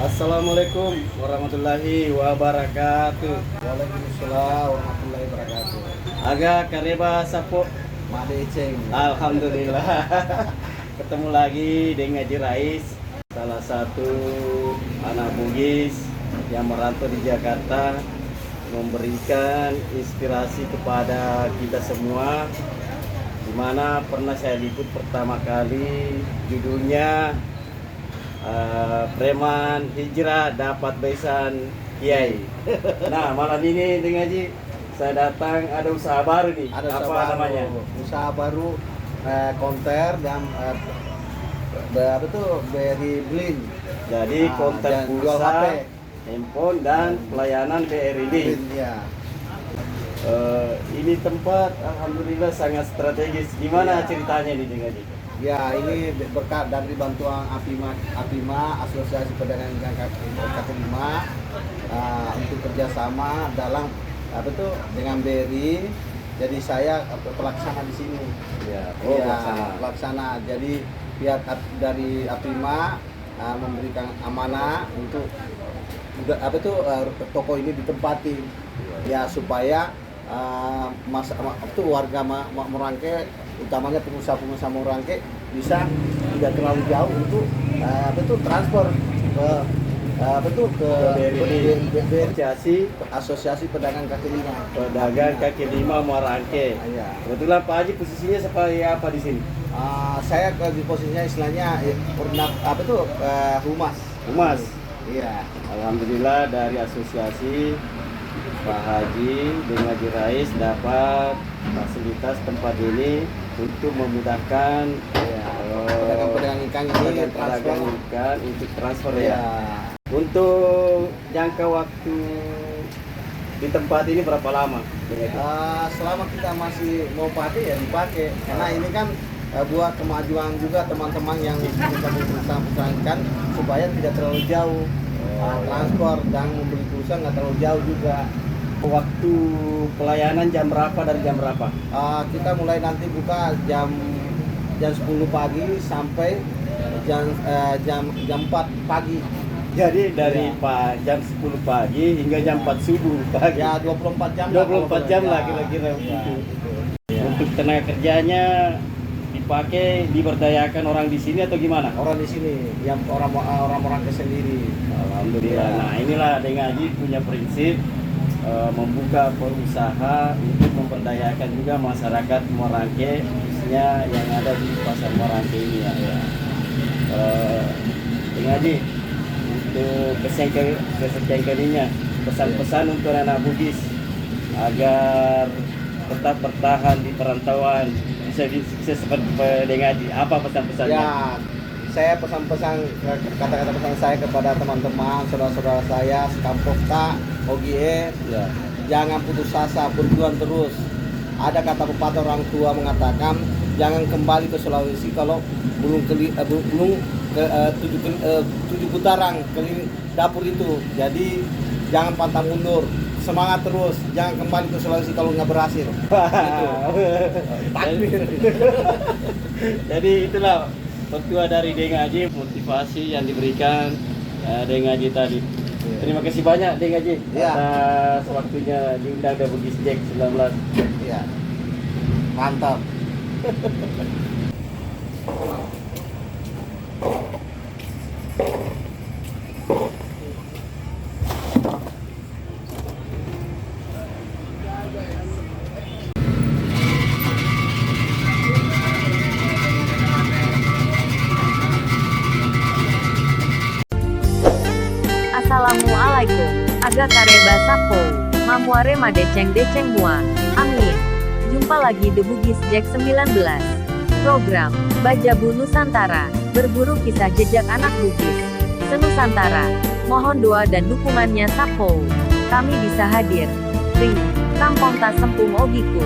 Assalamualaikum warahmatullahi wabarakatuh. Waalaikumsalam warahmatullahi wabarakatuh. Aga kareba sapo. Made Eceng. Alhamdulillah. Ketemu lagi dengan Haji Rais, salah satu anak Bugis yang merantau di Jakarta, memberikan inspirasi kepada kita semua. Dimana pernah saya liput pertama kali, judulnya Preman Hijrah dapat besan Kiai. Nah, malam ini dengan Haji saya datang, ada usaha baru nih. Ada apa usaha namanya? Usaha baru konter dan apa tuh BRI Blin. Jadi konten dan jual pulsa, HP. handphone dan pelayanan BRI. Blin ya. Ini tempat alhamdulillah sangat strategis. Gimana Iya. ceritanya nih dengan Haji? Ya, ini berkat dari bantuan APIMA Asosiasi Pedagang kaki lima untuk kerjasama dalam apa tuh dengan BRI. Jadi saya pelaksana di sini. Ya, Pelaksana. Jadi pihak dari APIMA memberikan amanah untuk apa tuh toko ini ditempati. Ya supaya warga Morangke, utamanya pengusaha-pengusaha Morangke bisa tidak terlalu jauh untuk transfer ke Asosiasi Pedagang Kaki Lima. Pedagang kaki lima Morangke. Iya. Kebetulan Pak Haji posisinya seperti apa di sini? Saya di posisinya istilahnya humas. Humas. Iya. Alhamdulillah dari asosiasi Pak Haji dengan Haji Rais dapat fasilitas tempat ini untuk memudahkan Pedagang-pedagang ikan ini pedagang ikan untuk transfer Iya. ya. Untuk jangka waktu di tempat ini berapa lama? Selama kita masih mau pakai ya dipakai, karena ini kan buat kemajuan juga teman-teman yang bisa berusaha ikan supaya tidak terlalu jauh transport dan membeli pulsa nggak terlalu jauh juga. Waktu pelayanan jam berapa dan jam berapa? Kita mulai nanti buka jam 10 pagi sampai jam 4 pagi. Jadi dari jam 10 pagi hingga jam 4 subuh pagi. Ya 24 jam. 24 jam lah Ya. kira-kira Ya, begitu. gitu. Untuk tenaga kerjanya dipakai, diberdayakan orang di sini atau gimana? Orang di sini, yang orang sendiri. Alhamdulillah. Ya. Nah, inilah dengan Haji punya prinsip membuka perusahaan untuk memberdayakan juga masyarakat Morangke, khususnya yang ada di pasar Morangke ini ya. Dengan Haji, untuk kesekian kalinya pesan-pesan untuk anak Bugis agar tetap bertahan di perantauan, bisa seperti dengan Haji, apa pesan-pesannya? Ya, saya pesan-pesan kata-kata pesan saya kepada teman-teman, saudara-saudara saya sekampung OGE, Ya. jangan putus asa, berjuang terus. Ada kata pepatah orang tua mengatakan, jangan kembali ke Sulawesi kalau belum tujuh putaran keliling dapur itu. Jadi jangan pantang mundur, semangat terus, jangan kembali ke Sulawesi kalau nggak berhasil. Gitu. Takbir. Jadi itulah petua dari Deng Haji, motivasi yang diberikan Deng Haji tadi. Terima kasih banyak Deng Haji Ya. atas waktunya diundang ke Bugis Jack 19. Ya, mantap. Assalamualaikum. Aga kareba sapo. Mamuare madeceng-deceng mua. Amin. Jumpa lagi The Bugis Jack 19. Program Bajabu Nusantara. Berburu kisah jejak anak Bugis Senusantara. Mohon doa dan dukungannya sapo. Kami bisa hadir di Kampong Tasempung Ogiku.